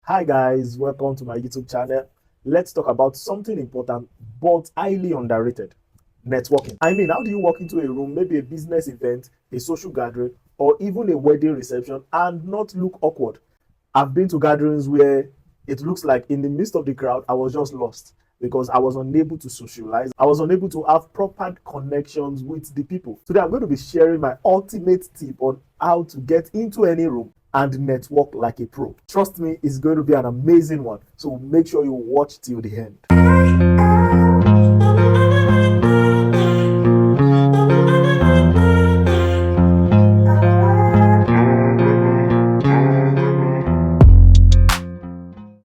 Hi guys, welcome to my YouTube channel. Let's talk about something important but highly underrated: networking. How do you walk into a room, maybe a business event, a social gathering, or even a wedding reception, and not look awkward? I've been to gatherings where it looks like in the midst of the crowd, I was just lost because I was unable to socialize. I was unable to have proper connections with the people. Today, I'm going to be sharing my ultimate tip on how to get into any room and network like a pro. Trust me, it's going to be an amazing one. So make sure you watch till the end.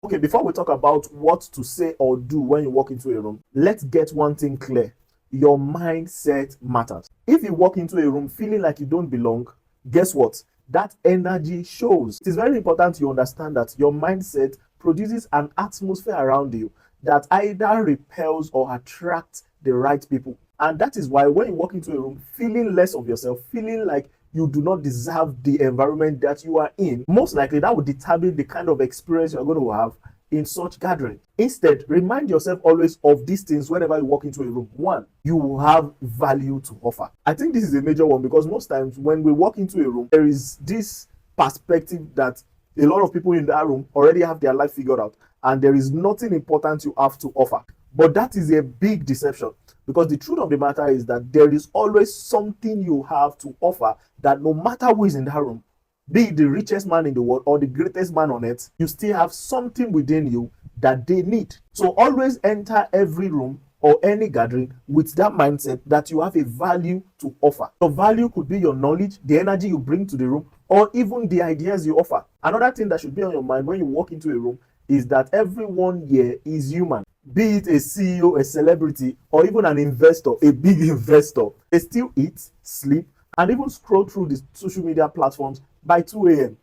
Okay, before we talk about what to say or do when you walk into a room, let's get one thing clear. Your mindset matters. If you walk into a room feeling like you don't belong, guess what? That energy shows. It is very important you understand that your mindset produces an atmosphere around you that either repels or attracts the right people. And that is why when you walk into a room feeling less of yourself, feeling like you do not deserve the environment that you are in, most likely that will determine the kind of experience you're going to have in such gathering. Instead, remind yourself always of these things whenever you walk into a room. One, you have value to offer. I think this is a major one because most times when we walk into a room, there is this perspective that a lot of people in that room already have their life figured out and there is nothing important you have to offer. But that is a big deception, because the truth of the matter is that there is always something you have to offer, that no matter who is in that room, be it the richest man in the world or the greatest man on earth, you still have something within you that they need. So always enter every room or any gathering with that mindset that you have a value to offer. Your value could be your knowledge, the energy you bring to the room, or even the ideas you offer. Another thing that should be on your mind when you walk into a room is that everyone here is human. Be it a CEO, a celebrity, or even an investor, a big investor, they still eat, sleep, and even scroll through the social media platforms by 2 a.m.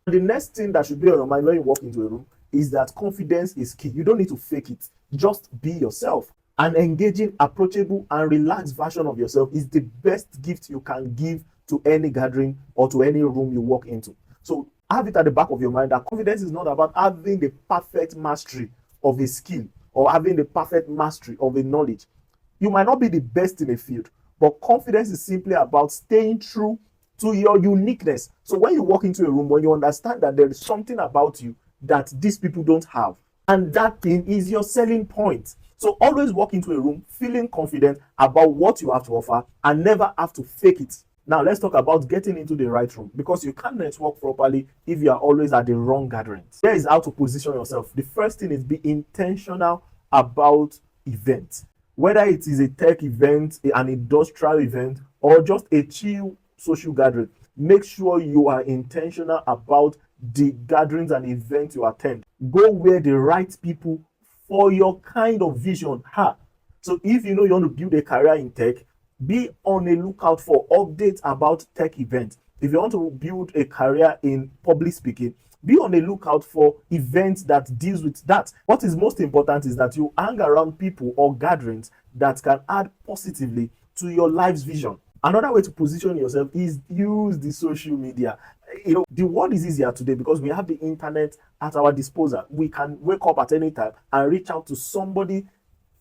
The next thing that should be on your mind when you walk into a room is that confidence is key. You don't need to fake it. Just be yourself. An engaging, approachable, and relaxed version of yourself is the best gift you can give to any gathering or to any room you walk into. So have it at the back of your mind that confidence is not about having the perfect mastery of a skill or having the perfect mastery of a knowledge. You might not be the best in a field, but confidence is simply about staying true to your uniqueness. So when you walk into a room, when you understand that there is something about you that these people don't have, and that thing is your selling point. So always walk into a room feeling confident about what you have to offer and never have to fake it. Now let's talk about getting into the right room, because you can't network properly if you are always at the wrong gatherings. Here is how to position yourself. The first thing is be intentional about events. Whether it is a tech event, an industrial event, or just a chill social gathering, make sure you are intentional about the gatherings and events you attend. Go where the right people for your kind of vision are. So if you know you want to build a career in tech, be on a lookout for updates about tech events. If you want to build a career in public speaking, be on a lookout for events that deals with that. What is most important is that you hang around people or gatherings that can add positively to your life's vision. Another way to position yourself is use the social media. The world is easier today because we have the internet at our disposal. We can wake up at any time and reach out to somebody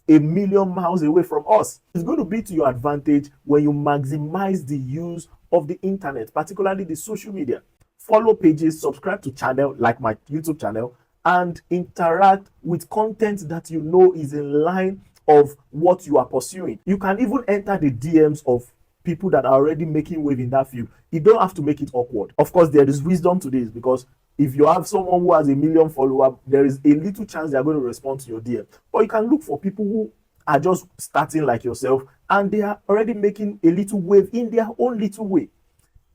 a million miles away from us. It's going to be to your advantage when you maximize the use of the internet, particularly the social media. Follow pages, subscribe to channel like my YouTube channel, and interact with content that you know is in line of what you are pursuing. You can even enter the DMs of people that are already making wave in that field. You don't have to make it awkward. Of course, there is wisdom to this, because if you have someone who has a million followers, there is a little chance they are going to respond to your DM. But you can look for people who are just starting like yourself and they are already making a little wave in their own little way.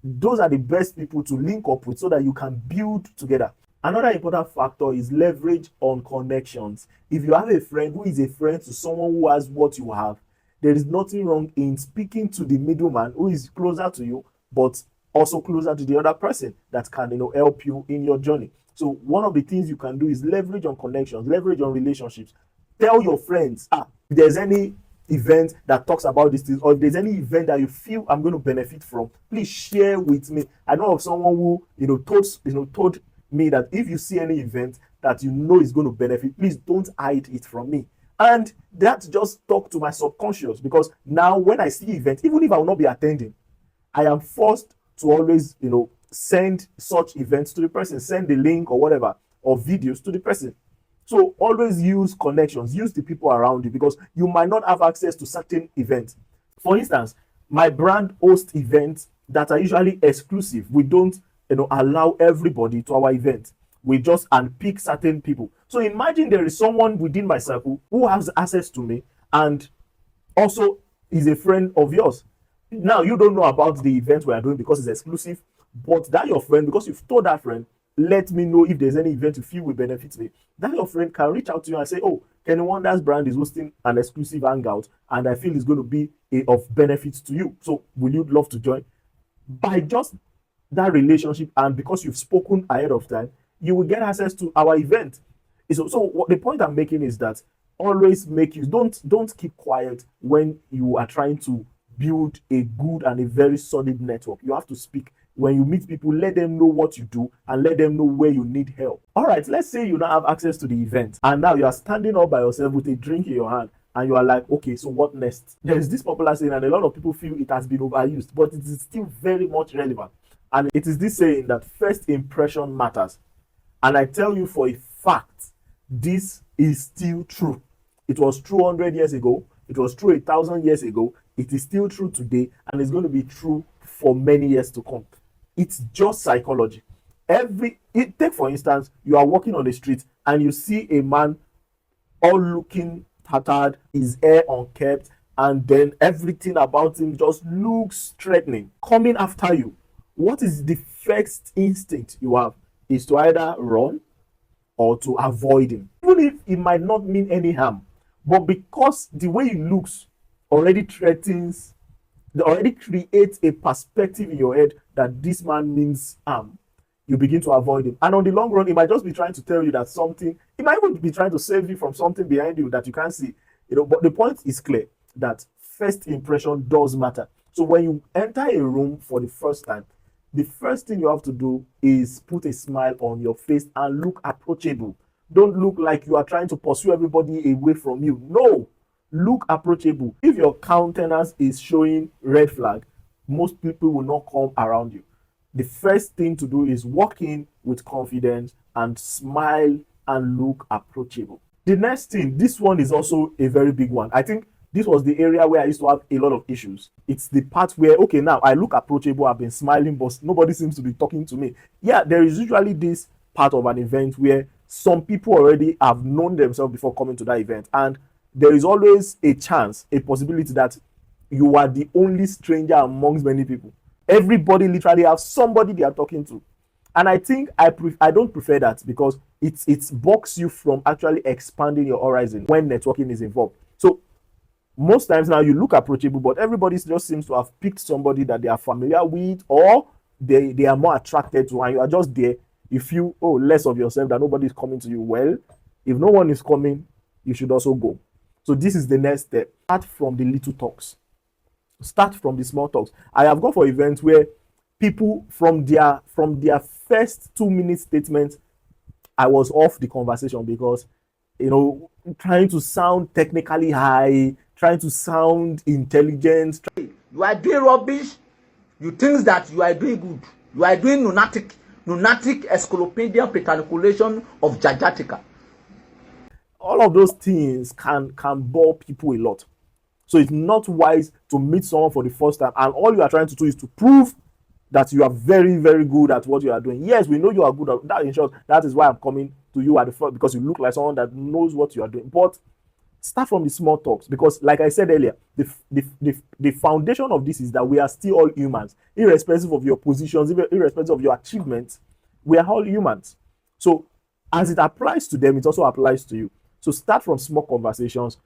Those are the best people to link up with so that you can build together. Another important factor is leverage on connections. If you have a friend who is a friend to someone who has what you have, there is nothing wrong in speaking to the middleman who is closer to you, but also closer to the other person that can help you in your journey. So one of the things you can do is leverage on connections, leverage on relationships. Tell your friends, if there's any event that talks about these things, or if there's any event that you feel I'm going to benefit from, please share with me. I know of someone who told me that if you see any event that you know is going to benefit, please don't hide it from me. And that just talk to my subconscious, because now when I see events, even if I will not be attending, I am forced to always, send such events to the person, send the link or whatever, or videos to the person. So always use connections, use the people around you, because you might not have access to certain events. For instance, my brand hosts events that are usually exclusive. We don't, allow everybody to our event. We just unpick certain people. So imagine there is someone within my circle who has access to me and also is a friend of yours. Now you don't know about the event we are doing because it's exclusive, but that your friend, because you've told that friend, let me know if there's any event you feel will benefit me. That your friend can reach out to you and say, oh, Kenny Wonder's brand is hosting an exclusive hangout and I feel it's going to be of benefit to you. So will you love to join? By just that relationship, and because you've spoken ahead of time, you will get access to our event. So what the point I'm making is that always make use. Don't keep quiet when you are trying to build a good and a very solid network. You have to speak. When you meet people, let them know what you do and let them know where you need help. All right, let's say you now have access to the event and now you are standing up by yourself with a drink in your hand and you are like, okay, so what next? There is this popular saying and a lot of people feel it has been overused, but it is still very much relevant. And it is this saying that first impression matters. And I tell you for a fact, this is still true. It was true 100 years ago. It was true 1,000 years ago. It is still true today, and it's going to be true for many years to come. It's just psychology. Take for instance, you are walking on the street and you see a man all looking tattered, his hair unkempt, and then everything about him just looks threatening, coming after you. What is the first instinct you have? Is to either run or to avoid him, even if it might not mean any harm. But because the way he looks already threatens, they already creates a perspective in your head that this man means harm, you begin to avoid him. And on the long run, he might just be trying to tell you that something, he might even be trying to save you from something behind you that you can't see. But the point is clear that first impression does matter. So when you enter a room for the first time, the first thing you have to do is put a smile on your face and look approachable. Don't look like you are trying to pursue everybody away from you. No, look approachable. If your countenance is showing red flag, most people will not come around you. The first thing to do is walk in with confidence and smile and look approachable. The next thing, this one is also a very big one. I think this was the area where I used to have a lot of issues. It's the part where, okay, now I look approachable, I've been smiling, but nobody seems to be talking to me. Yeah, there is usually this part of an event where some people already have known themselves before coming to that event, and there is always a chance, a possibility that you are the only stranger amongst many people. Everybody literally has somebody they are talking to. And I think I don't prefer that, because it blocks you from actually expanding your horizon when networking is involved. So most times now you look approachable, but everybody just seems to have picked somebody that they are familiar with, or they are more attracted to, and you are just there. You feel, oh, less of yourself, that nobody is coming to you. Well, if no one is coming, you should also go. So this is the next step. Start from the little talks. Start from the small talks. I have gone for events where people from their first 2 minute statement, I was off the conversation because, trying to sound technically high, trying to sound intelligent. You are doing rubbish. You think that you are doing good. You are doing lunatic encyclopedia petriculation of Jajatica. All of those things can bore people a lot. So it's not wise to meet someone for the first time and all you are trying to do is to prove that you are very, very good at what you are doing. Yes, we know you are good at that. In short, that is why I'm coming to you at the first, because you look like someone that knows what you are doing. But start from the small talks, because like I said earlier, the foundation of this is that we are still all humans, irrespective of your positions, irrespective of your achievements. We are all humans. So as it applies to them, it also applies to you. So start from small conversations,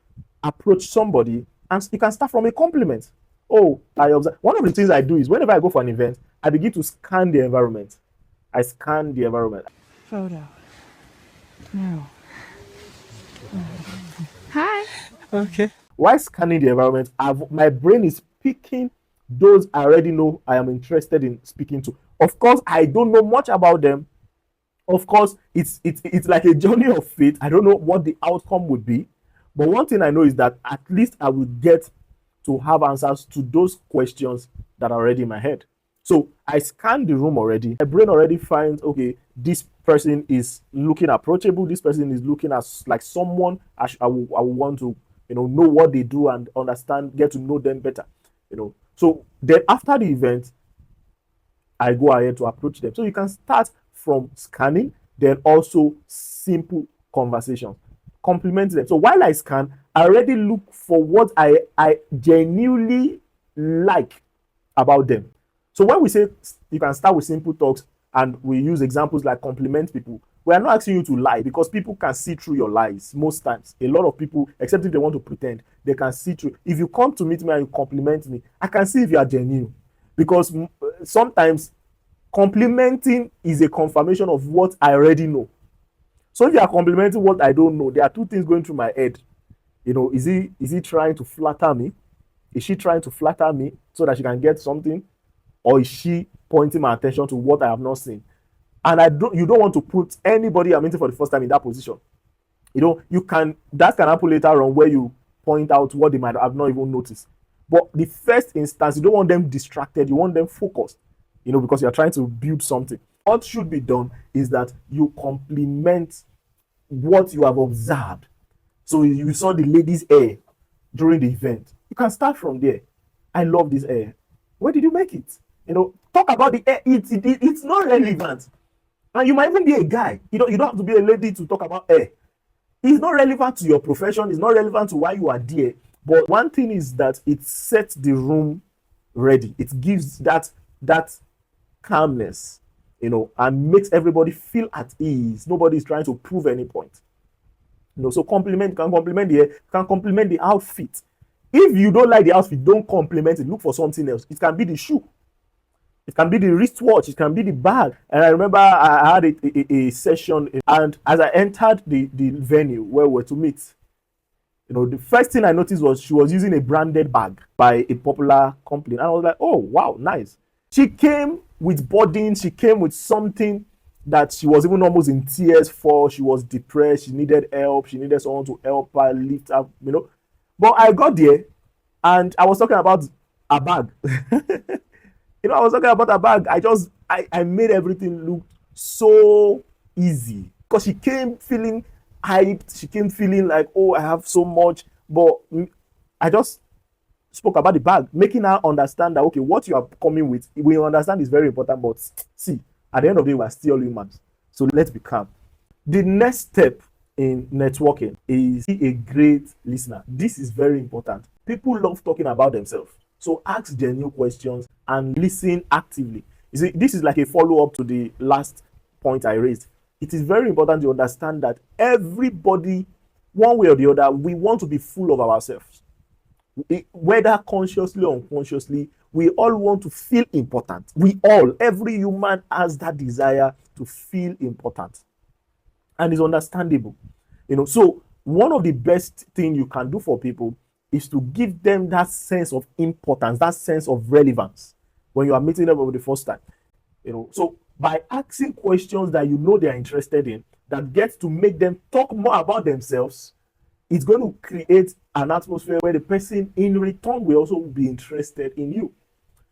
approach somebody, and you can start from a compliment. Oh, I observe. One of the things I do is whenever I go for an event, I begin to scan the environment. I scan the environment. Photo. No. Hi. Okay. While scanning the environment, my brain is picking those I already know I am interested in speaking to. Of course, I don't know much about them, Of course, it's like a journey of faith. I don't know what the outcome would be, but one thing I know is that at least I will get to have answers to those questions that are already in my head. So I scan the room already. My brain already finds, okay, this person is looking approachable. This person is looking as like someone I will want to, know what they do and understand, get to know them better. So then after the event, I go ahead to approach them. So you can start from scanning, then also simple conversations, compliment them. So while I scan, I already look for what I genuinely like about them. So when we say you can start with simple talks and we use examples like compliment people, we are not asking you to lie because people can see through your lies most times. A lot of people, except if they want to pretend, they can see through. If you come to meet me and you compliment me, I can see if you are genuine because sometimes complimenting is a confirmation of what I already know. So if you are complimenting what I don't know, there are two things going through my head. Is he trying to flatter me? Is she trying to flatter me so that she can get something? Or is she pointing my attention to what I have not seen? And you don't want to put anybody I'm meeting for the first time in that position. That can happen later on where you point out what they might have not even noticed. But the first instance, you don't want them distracted, you want them focused, because you're trying to build something. What should be done is that you compliment what you have observed. So you saw the lady's hair during the event. You can start from there. I love this hair. Where did you make it? Talk about the hair. It's not relevant. And you might even be a guy. You don't have to be a lady to talk about hair. It's not relevant to your profession. It's not relevant to why you are there. But one thing is that it sets the room ready. It gives that calmness, and makes everybody feel at ease. Nobody is trying to prove any point. So can compliment the outfit. If you don't like the outfit, don't compliment it. Look for something else. It can be the shoe. It can be the wristwatch. It can be the bag. And I remember I had a session, and as I entered the venue where we were to meet, the first thing I noticed was she was using a branded bag by a popular company. And I was like, oh, wow, nice. She came with burden. She came with something that she was even almost in tears for. She was depressed. She needed help. She needed someone to help her lift up, But I got there and I was talking about a bag. I was talking about a bag. I made everything look so easy because she came feeling hyped. She came feeling like, oh, I have so much. But I just spoke about the bag, making her understand that, okay, what you are coming with, we understand is very important. But see, at the end of the day, we are still humans. So let's be calm. The next step in networking is be a great listener. This is very important. People love talking about themselves. So ask genuine questions and listen actively. You see, this is like a follow-up to the last point I raised. It is very important to understand that everybody, one way or the other, we want to be full of ourselves. Whether consciously or unconsciously, we all want to feel important. Every human has that desire to feel important. And it's understandable. So one of the best things you can do for people is to give them that sense of importance, that sense of relevance when you are meeting them for the first time. So by asking questions that they are interested in, that gets to make them talk more about themselves, it's going to create an atmosphere where the person in return will also be interested in you.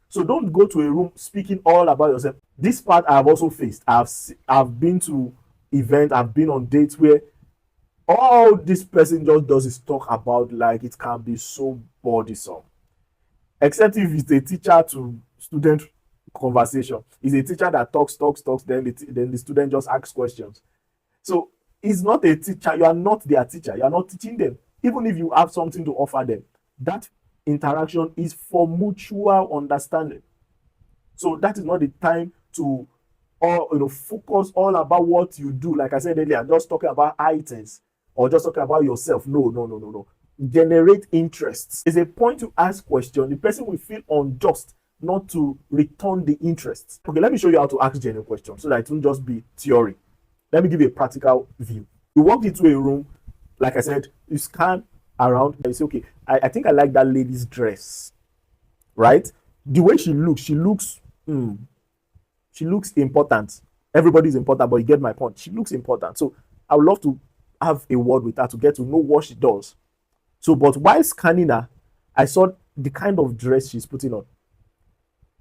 So don't go to a room speaking all about yourself. This part I have also faced. I've been to events, I've been on dates where all this person just does is talk about, like, it can be so bothersome. Except if it's a teacher to student conversation. It's a teacher that talks, then the student just asks questions. So it's not a teacher. You are not their teacher. You are not teaching them. Even if you have something to offer them, that interaction is for mutual understanding. So that is not the time to focus all about what you do. Like I said earlier, just talking about items or just talking about yourself. No. Generate interests. It's a point to ask questions. The person will feel unjust not to return the interest. Okay, let me show you how to ask genuine questions so that it won't just be theory. Let me give you a practical view. You walk into a room, like I said, you scan around and you say, okay, I think I like that lady's dress, right? The way she looks important. Everybody's important, but you get my point. She looks important. So I would love to have a word with her to get to know what she does. So, but while scanning her, I saw the kind of dress she's putting on.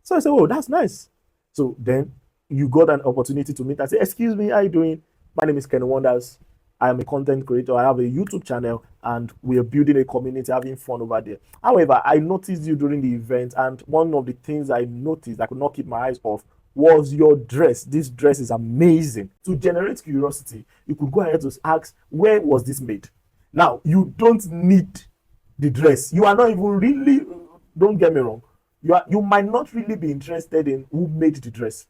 So I said, oh, that's nice. So then you got an opportunity to meet her. Say, excuse me, how you doing? My name is Ken Wonders. I am a content creator. I have a YouTube channel and we are building a community, having fun over there. However, I noticed you during the event, and one of the things I noticed I could not keep my eyes off was your dress. This dress is amazing. To generate curiosity, you could go ahead to ask, where was this made? Now, you don't need the dress. You are not even really, don't get me wrong, you might not really be interested in who made the dress.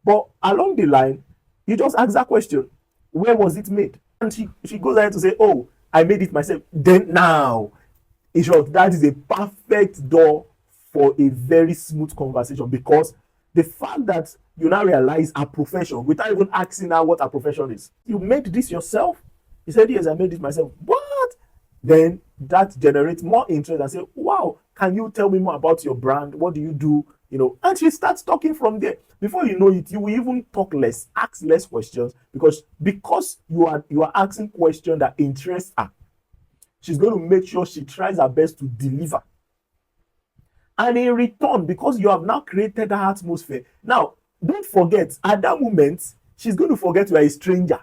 But along the line, you just ask that question, where was it made? And she goes ahead to say, oh, I made it myself. Then now, in short, that is a perfect door for a very smooth conversation, because the fact that you now realize her profession without even asking her what her profession is. You made this yourself? He said, yes, I made it myself. What? Then that generates more interest and say, wow, can you tell me more about your brand? What do you do? You know, and she starts talking from there. Before you know it, you will even talk less, ask less questions, because you are asking questions that interest her. She's going to make sure she tries her best to deliver. And in return, because you have now created that atmosphere, now don't forget, at that moment, she's going to forget you are a stranger.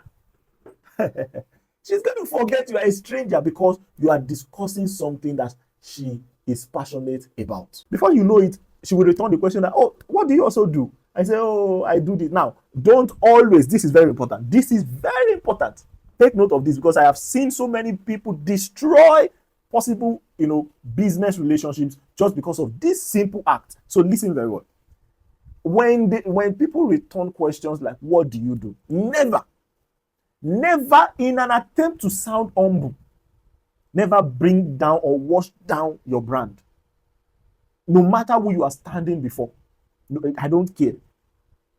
She's going to forget you are a stranger because you are discussing something that she is passionate about. Before you know it, she will return the question that, oh, what do you also do? I say, oh, I do this. Now, don't always, this is very important. This is very important. Take note of this, because I have seen so many people destroy possible, business relationships just because of this simple act. So listen very well. When people return questions like, what do you do? Never in an attempt to sound humble, never bring down or wash down your brand. No matter who you are standing before, I don't care.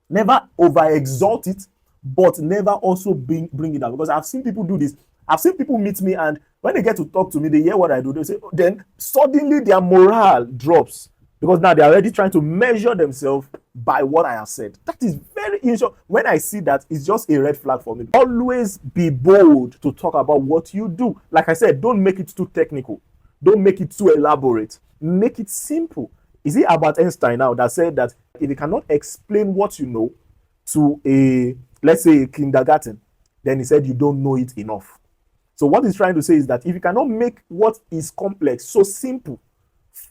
Never over-exalt it, but never also bring it down. Because I've seen people do this. I've seen people meet me, and when they get to talk to me, they hear what I do. They say, then suddenly their morale drops, because now they're already trying to measure themselves by what I have said. That is very initial. When I see that, it's just a red flag for me. Always be bold to talk about what you do. Like I said, don't make it too technical. Don't make it too elaborate. Make it simple. Is it Albert Einstein now that said that if you cannot explain what you know to let's say a kindergarten, then he said you don't know it enough. So what he's trying to say is that if you cannot make what is complex so simple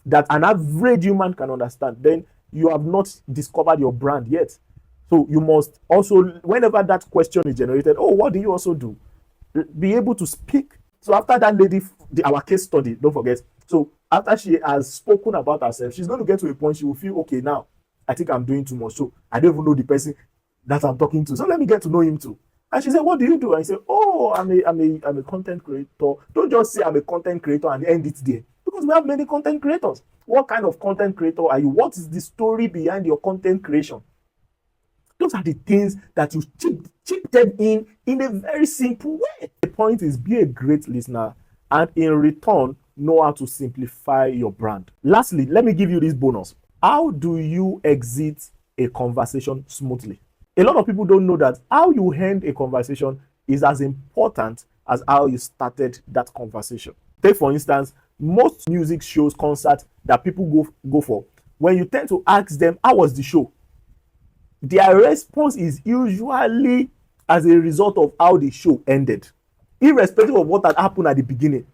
that an average human can understand, then you have not discovered your brand yet. So you must also, whenever that question is generated, oh, what do you also do? Be able to speak. So after that lady, our case study, don't forget. So after she has spoken about herself, she's going to get to a point she will feel, okay, now I think I'm doing too much. So I don't even know the person that I'm talking to. So let me get to know him too. And she said, what do you do? And I said, oh, I'm a content creator. Don't just say I'm a content creator and end it there. Because we have many content creators. What kind of content creator are you? What is the story behind your content creation? Those are the things that you chip them in a very simple way. The point is, be a great listener, and in return, know how to simplify your brand. Lastly, let me give you this bonus. How do you exit a conversation smoothly? A lot of people don't know that how you end a conversation is as important as how you started that conversation. Take, for instance, most music shows, concerts that people go for. When you tend to ask them, how was the show? Their response is usually as a result of how the show ended, irrespective of what had happened at the beginning.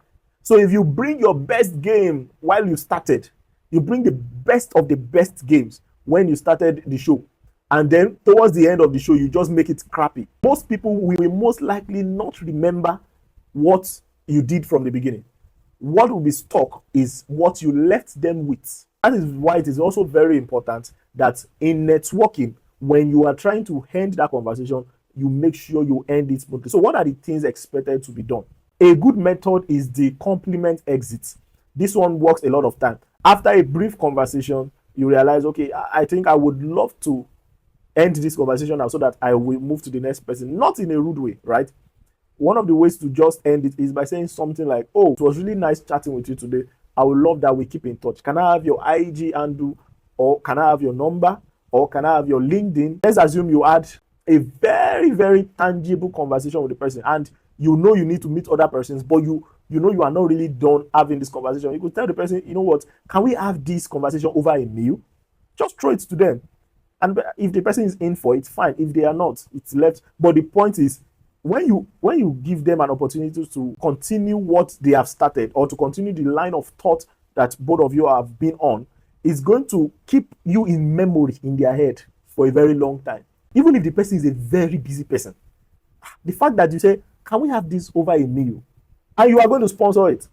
So if you bring your best game while you started, you bring the best of the best games when you started the show, and then towards the end of the show, you just make it crappy. Most people will most likely not remember what you did from the beginning. What will be stuck is what you left them with. That is why it is also very important that in networking, when you are trying to end that conversation, you make sure you end it smoothly. So what are the things expected to be done? A good method is the compliment exit. This one works a lot of time. After a brief conversation, you realize, okay, I think I would love to end this conversation now so that I will move to the next person. Not in a rude way, right? One of the ways to just end it is by saying something like, oh, it was really nice chatting with you today. I would love that we keep in touch. Can I have your IG handle, or can I have your number, or can I have your LinkedIn? Let's assume you had a very, very tangible conversation with the person, and you know you need to meet other persons, but you know you are not really done having this conversation, you could tell the person, you know what, can we have this conversation over a meal? Just throw it to them. And if the person is in for it, fine. If they are not, it's left. But the point is, when you give them an opportunity to continue what they have started, or to continue the line of thought that both of you have been on, it's going to keep you in memory in their head for a very long time. Even if the person is a very busy person, the fact that you say, can we have this over a meal, and you are going to sponsor it,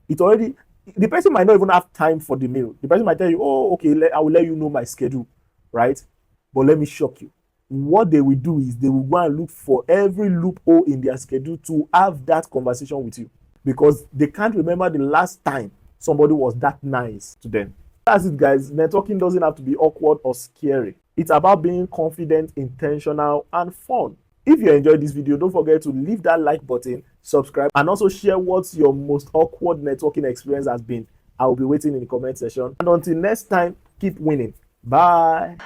the person might not even have time for the meal. The person might tell you, oh, okay, I will let you know my schedule, right? But let me shock you. What they will do is they will go and look for every loophole in their schedule to have that conversation with you, because they can't remember the last time somebody was that nice to them. That's it, guys. Networking doesn't have to be awkward or scary. It's about being confident, intentional, and fun. If you enjoyed this video, don't forget to leave that like button, subscribe, and also share what your most awkward networking experience has been. I will be waiting in the comment section. And until next time, keep winning. Bye.